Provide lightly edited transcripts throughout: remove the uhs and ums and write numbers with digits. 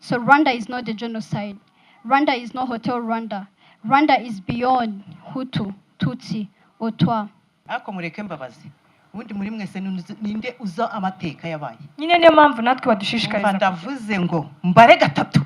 So Rwanda is not a genocide. Rwanda is not Hotel Rwanda. Rwanda is beyond Hutu, Tutsi, or Twa. Ako mureke mbabazi. Ubundi muri mwese ninde uza amateka yabaye. Nyine niyo mpamvu natwe badushishikariza. Ndavuze ngo mbare gatatu.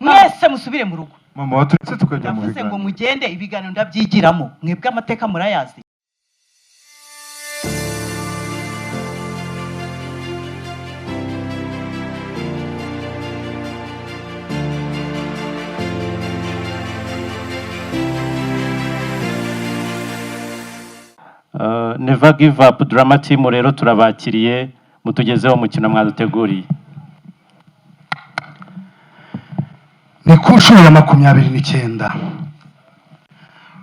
Mwese musubire mu rugo. Mama waturetse tukajya mu biganiro. Ngo mugende ibiganiro ndabyigiramo. Mwebwe amateka murayazi. Never give up drama team rero turabakiriye mutugezeho umukino mwaduteguriye. Ni ku nshuro ya 29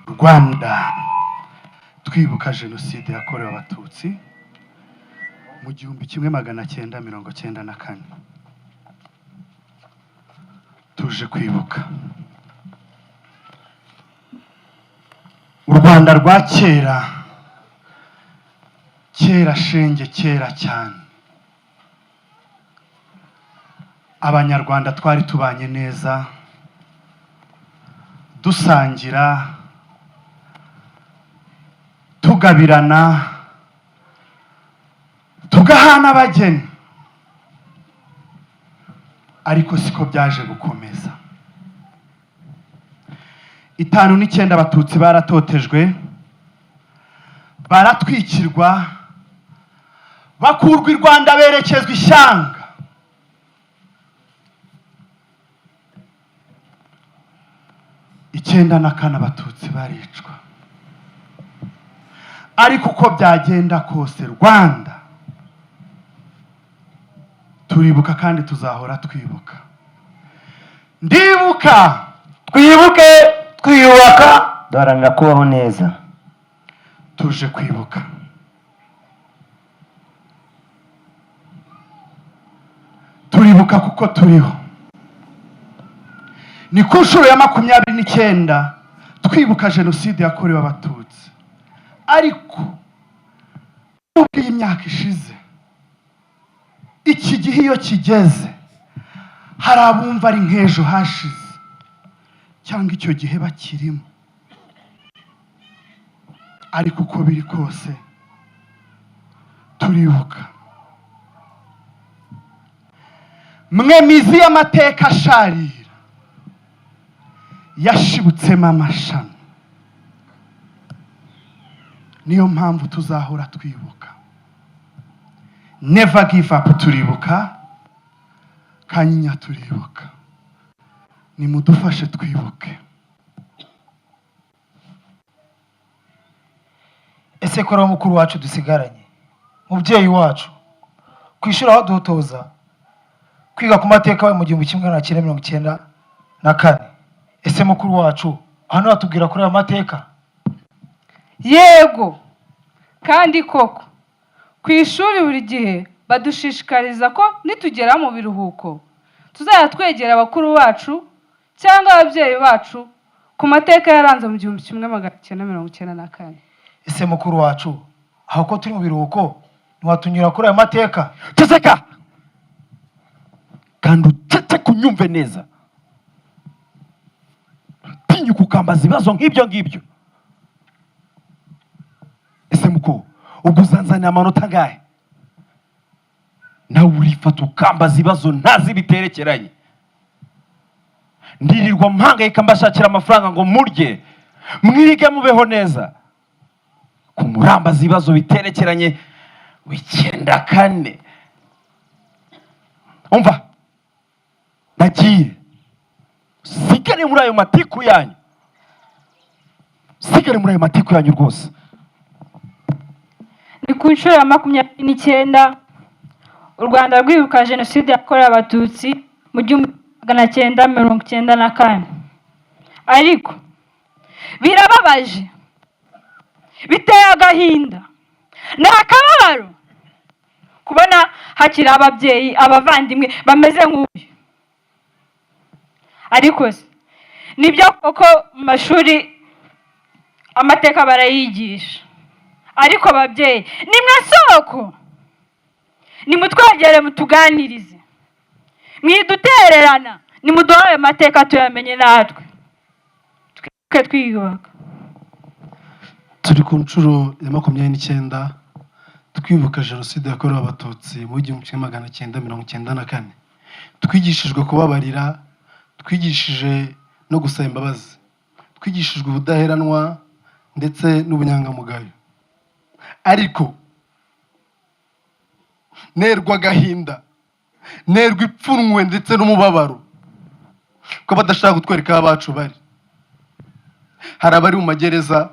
Rwanda twibuka Genocide yakorewe Abatutsi mu 1994. Tuje kwibuka u Rwanda rwa kera shenge kera cyane. Abanyarwanda twari tubanye neza, dusangira, tugabirana, tugahana abageni. Ariko siko byaje gukomeza. 59 Abatutsi baratotejwe, baratwikirwa, bakurwa i Rwanda berekezwa ishyanga. Icyenda na kane Abatutsi baricwa. Ariko uko byagenda kose Rwanda turibuka kandi tuzahora twibuka. Ndibuka twibuke twiyubaka duharanira kubaho neza. Tuje kwibuka. Turibuka kuko turiho. Ni ku nshuro ya 29 twibuka Genocide yakorewe Abatutsi. Ariko uko iyi myaka ishize, iki gihe iyo kigeze, hari abumva ari nk'ejo hashize cyangwa icyo gihe bakirimo. Ariko uko biri kose turibuka. Mwe mizi y'amateka asharira yashibutsemo amashami. Niyo mpamvu tuzahora twibuka. Never give up turibuka. Kanyinya turibuka. Nimudufashe twibuke. Ese kora mukuru wacu dusigaranye, mubyeyi wacu, kwishura aho dutoza kwiga ku mateka mu 1994. Ese mukuru wacu hano watubwira kuri aya mateka? Yego kandi koko kwishuri buri gihe badushishikariza ko nitugera mu biruhuko tuzaya twegera abakuru bacu cyangwa ababyeyi bacu ku mateka yaranze mu 1994. Ese mukuru wacu aho ko turi mu biruhuko ntiwatunyura kuri aya mateka? Tuzeka kandi utete kunyumve neza. Tinyu kukambaza ibibazo nk'ibyo ngibyo. Ese muko ubuzanzanya amanota ngahe? Nawe urifata ukambaza ibibazo ntazi biterekeranye. Ndirirwa mpangayika mbashakira amafaranga ngo murye mwige mubeho neza. Kumurambaza ibibazo biterekeranye w'icyenda kane. Umva nagiye sigare muri ayo matiku yanyu. Sigare muri ayo matiku yanyu rwose. Ni ku nshuro ya 29 u Rwanda rwibuka Genocide yakorewe Abatutsi mu 1994. Ariko birababaje, biteye agahinda n'akababaro kubona hakiri ababyeyi abavandimwe bameze nk'uyu. Ariko nibyo koko mu mashuri amateka barayigisha. Ariko ababyeyi nimwe soko, nimutwegere mutuganirize. mwidutererana nimuduhaye amateka tuyamenye natwe twibuke twiyubaka. turi ku nshuro ya 29 twibuka jenoside yakorewe abatutsi mu 1994. twigishijwe kubabarira, twigishije no gusaba imbabazi, twigishijwe ubudaheranwa ndetse n'ubunyangamugayo. ariko nerwa agahinda, nerwa ipfunwe ndetse n'umubabaro ko badashaka kutwereka aho abacu bari. hari abari mu magereza,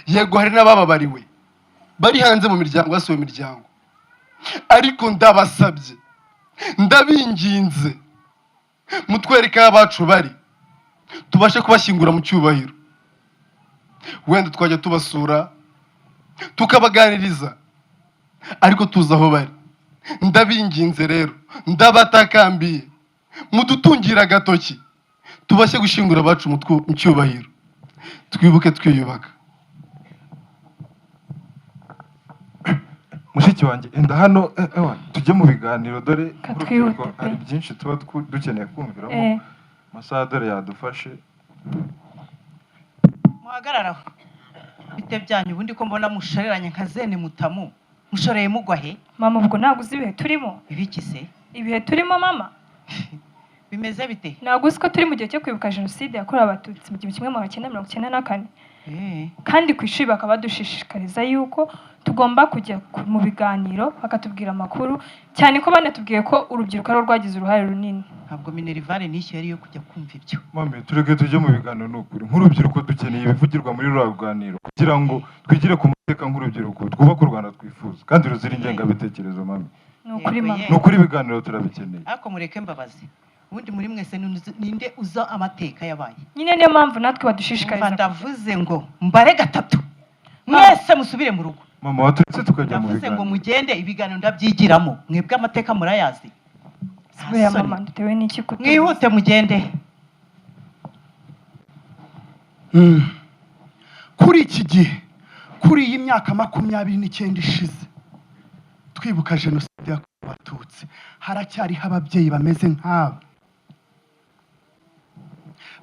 yego hari n'abababariwe bari hanze mu miryango, basuye imiryango, ariko ndabasabye, ndabinginze mutwereke aho abacu bari, tubashe kubashyingura mu cyubahiro. wenda twajya tubasura tukabaganiriza, ariko tuzi aho bari. ndabinginze rero, ndabatakambiye mudutungira agatoki, tubashe gushyingura abacu mu cyubahiro. twibuke twiyubaka. mushiki wanjye enda hano tujye mu biganiro, dore urubyiruko hari byinshi tuba dukeneye kumviramo. amasaha dore yadufashe. muhagararaho bite byanyu, ubundi ko mbona mushareranye nka zene mutamu, mushoreye mugwa he? Mama ubwo ntabwo uzi ibihe turimo. Ibiki se? Ibihe turimo mama bimeze bite? ntabwo uzi ko turi mu gihe cyo kwibuka jenoside yakorewe abatutsi mu 1994. kandi ku ishuri bakaba badushishikariza yuko tugomba kujya mu biganiro bakatubwira amakuru, cyane ko banatubwiye ko urubyiruko ari rwagize uruhare runini. ntabwo minerivare nishyuye ariyo kujya kumva ibyo. mame tureke tujye mu biganiro, ni ukuri nk'urubyiruko dukeneye ibivugirwa muri ruriya ruganiro kugira ngo twigire ku mateka nk'urubyiruko, twubake u Rwanda twifuza kandi ruzira ingengabitekerezo. mame ni ukuri mama, ni ukuri ibiganiro turabikeneye. ariko mureke mbabazi, ubundi muri mwese ninde uza amateka yabaye? nyine niyo mpamvu natwe badushishikariza. ndavuze ngo mbare gatatu mwese musubire mu rugo. mama waturetse tukajya mu ndavuze ngo biganiro. mugende, ibiganiro ndabyigiramo, mwebwe amateka murayazi. Sibuya mama, dutewe n'iki kutuzi? mwihute mugende. kuri iki gihe, kuri iyi myaka 29 ishize twibuka jenoside yakorewe abatutsi, haracyariho ababyeyi bameze nk'aba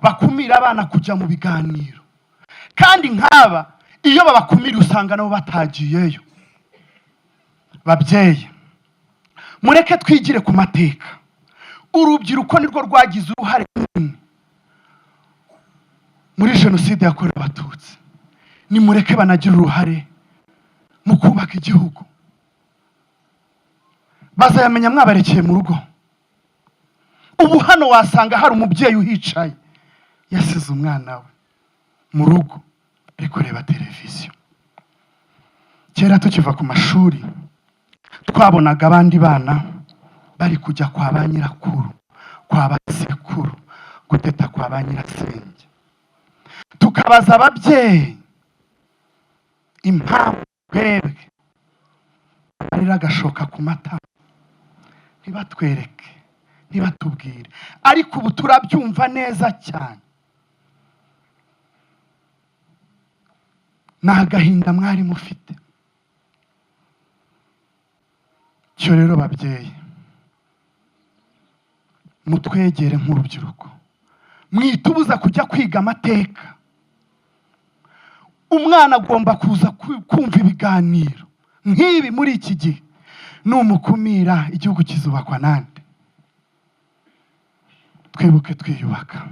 bakumira abana kujya mu biganiro, kandi nk'aba iyo babakumira usanga nabo batagiyeyo. babyeyi mureke twigire ku mateka. urubyiruko nirwo rwagize uruhare runini muri jenoside yakorewe abatutsi. nimureke banagira uruhare mu kubaka igihugu. bazayamenya mwabarekeye mu rugo. ubu hano wasanga hari umubyeyi uhicaye yasize umwana we mu rugo ari kureba televiziyo. kera tukiva ku mashuri twabonaga abandi bana bari kujya kwa ba nyirakuru, kwa ba sekuru, guteta kwa ba nyirasenge. tukabaza ababyeyi impamvu twebwe arira agashoka ku matama, ntibatwereke, ntibatubwire. ariko ubu turabyumva neza cyane. ni agahinda mwari mufite. cyo rero babyeyi, mutwegere nk'urubyiruko, mwitubuza kujya kwiga amateka. umwana agomba kuza kumva ibiganiro nk'ibi muri iki gihe. numukumira igihugu kizubakwa nande. twibuke twiyubaka.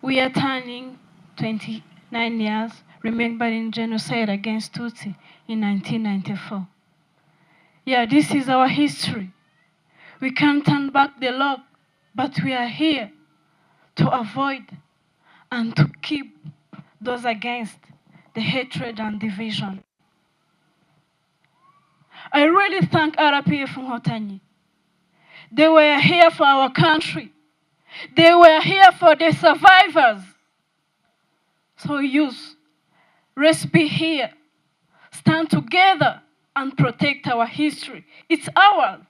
We are turning 29 years remembering genocide against Tutsi in 1994. Yeah, this is our history. We can't turn back the log, but we are here to avoid and to keep those against the hatred and division. I really thank RPF Ngotani. They were here for our country. They were here for the survivors. So youth, let's be here, stand together and protect our history. It's ours.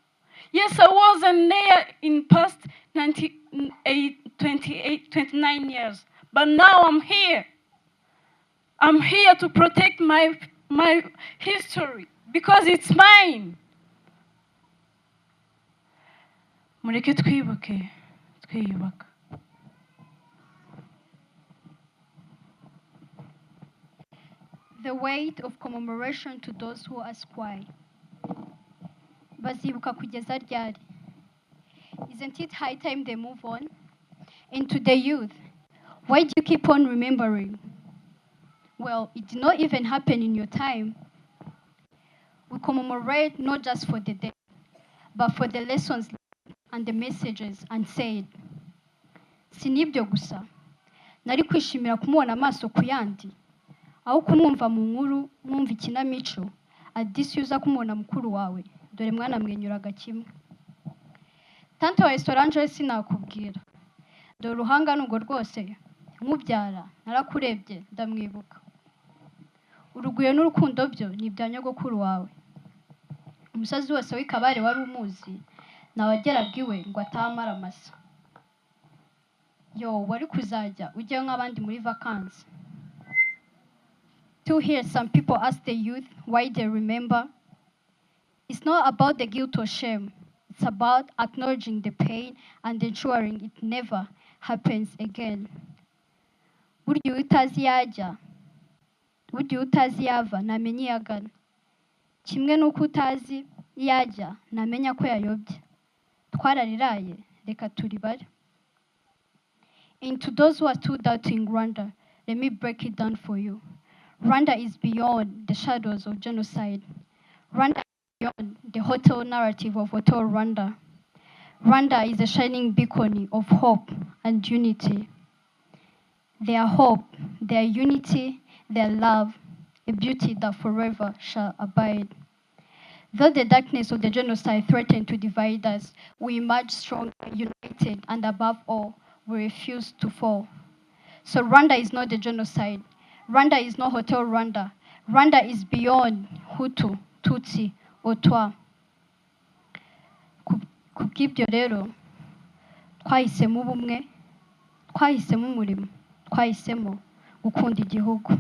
Yes, I wasn't there in past 29 years, but now I'm here. I'm here to protect my history. because it's mine. Mureke twibuke, twiyubaka. The weight of commemoration to those who ask why. Bazibuka kugeza ryari? Isn't it high time they move on? And to the youth, why do you keep on remembering? Well, it did not even happen in your time. We commemorate not just for the day, but for the lessons and the messages unsaid. Sinibyo gusa, nari kwishimira kumubona amaso ku yandi, aho kumwumva mu nkuru, mwumva ikinamico, adisi uza kumubona mukuru wawe, dore mwana mwenyuraga kimwe. Tante wa Solange sinakubwira, dore uruhanga n'ubwo rwose, nkubyara, narakurebye, ndamwibuka. Urugwiro n'urukundo byo ni ibya nyogokuru wawe. Umusazi wose w'ikabare wari umuzi, nawageraga iwe ngo atamara amasa. Yo, wari kuzajya ujyayo nk'abandi muri vacances. To hear some people ask the youth why they remember. It's not about the guilt or shame. It's about acknowledging the pain and ensuring it never happens again. Burya utazi yajya, burya utazi yava, namenye yagana. Kimwe nuko utazi yajya, namenya ko yayobye. Twarariraye, reka turibare. And to those who are still doubting Rwanda, let me break it down for you. Rwanda is beyond the shadows of genocide. Rwanda is beyond the hotel narrative of Hotel Rwanda. Rwanda is a shining beacon of hope and unity. Their hope, their unity, their love, a beauty that forever shall abide. Though the darkness of the genocide threatened to divide us, we emerge strong, united, and above all, we refuse to fall. So Rwanda is not the genocide. Rwanda is not Hotel Rwanda. Rwanda is beyond Hutu, Tutsi, or Twa. Kubw'ibyo rero, twahisemo ubumwe, twahisemo umurimo, twahisemo gukunda igihugu.